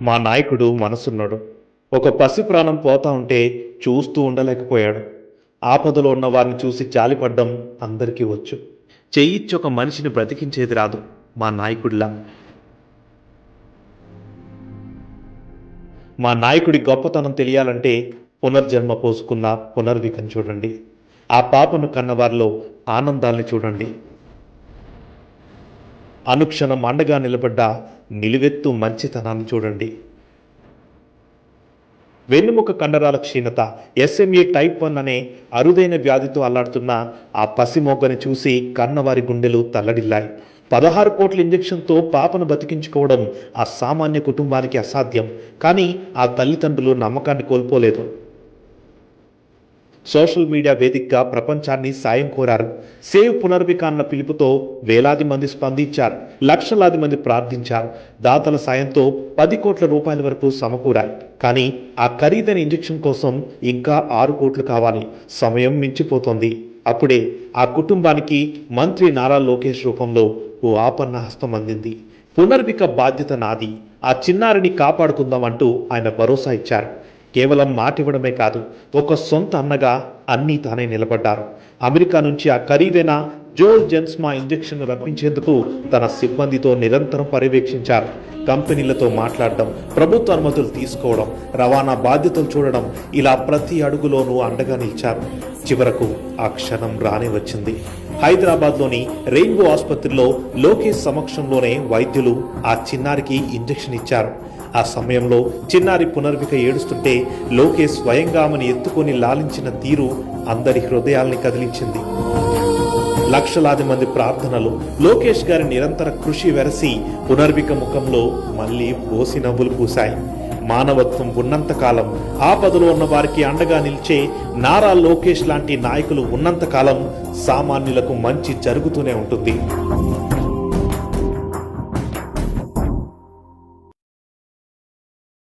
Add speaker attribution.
Speaker 1: మా నాయకుడు మనసున్నాడు. ఒక పసి ప్రాణం పోతా ఉంటే చూస్తూ ఉండలేకపోయాడు. ఆపదలో ఉన్న వారిని చూసి జాలిపడ్డం అందరికీ వచ్చు. చెయ్యిచ్చి ఒక మనిషిని బ్రతికించేది రాదు. మా నాయకుడిలా. మా నాయకుడి గొప్పతనం తెలియాలంటే పునర్జన్మ పోసుకున్న పునర్వికం చూడండి. ఆ పాపను కన్నవారిలో ఆనందాల్ని చూడండి. అనుక్షణం అండగా నిలబడ్డ నిలువెత్తు మంచితనాన్ని చూడండి. వెన్నుముక కండరాల క్షీణత, SMA టైప్ 1 అనే అరుదైన వ్యాధితో అల్లాడుతున్న ఆ పసిమొగ్గని చూసి కన్నవారి గుండెలు తల్లడిల్లాయి. 16 కోట్ల ఇంజెక్షన్తో పాపను బతికించుకోవడం ఆ సామాన్య కుటుంబానికి అసాధ్యం. కానీ ఆ తల్లిదండ్రులు నమ్మకాన్ని కోల్పోలేదు. సోషల్ మీడియా వేదికగా ప్రపంచాన్ని సాయం కోరారు. సేవ్ పునర్విక అన్న పిలుపుతో వేలాది మంది స్పందించారు. లక్షలాది మంది ప్రార్థించారు. దాతల సాయంతో 10 కోట్ల రూపాయల వరకు సమకూరారు. కానీ ఆ ఖరీదైన ఇంజెక్షన్ కోసం ఇంకా 6 కోట్లు కావాలి. సమయం మించిపోతోంది. అప్పుడే ఆ కుటుంబానికి మంత్రి నారా లోకేష్ రూపంలో ఓ ఆపన్న హస్తం అందింది. పునర్విక బాధ్యత నాది, ఆ చిన్నారిని కాపాడుకుందాం అంటూ ఆయన భరోసా ఇచ్చారు. కేవలం మాటివ్వడమే కాదు, ఒక సొంత అన్నగా అన్నీ తానే నిలబడ్డారు. అమెరికా నుంచి ఆ ఖరీదైన జోల్ జెన్స్మా ఇంజెక్షన్ రప్పించేందుకు తన సిబ్బందితో నిరంతరం పర్యవేక్షించారు. కంపెనీలతో మాట్లాడడం, ప్రభుత్వ అనుమతులు తీసుకోవడం, రవాణా బాధ్యతలు చూడడం, ఇలా ప్రతి అడుగులోనూ అండగా నిలిచారు. చివరకు ఆ క్షణం రానే వచ్చింది. హైదరాబాద్లోని రెయిన్బో ఆసుపత్రిలో లోకేష్ సమక్షంలోనే వైద్యులు ఆ చిన్నారికి ఇంజెక్షన్ ఇచ్చారు. ఆ సమయంలో చిన్నారి పునర్విక ఏడుస్తుంటే లోకేష్ స్వయంగా ఆమెను ఎత్తుకొని లాలించిన తీరు అందరి హృదయాల్ని కదిలించింది. లక్షలాది మంది ప్రార్థనలు, లోకేష్ గారి నిరంతర కృషి వెరసి పునర్విక ముఖంలో మళ్ళీ బోసి నవ్వులు పూశాయి. మానవత్వం ఉన్నంతకాలం, ఆపదలో ఉన్న వారికి అండగా నిలిచే నారా లోకేష్ లాంటి నాయకులు ఉన్నంతకాలం సామాన్యులకు మంచి జరుగుతూనే ఉంటుంది.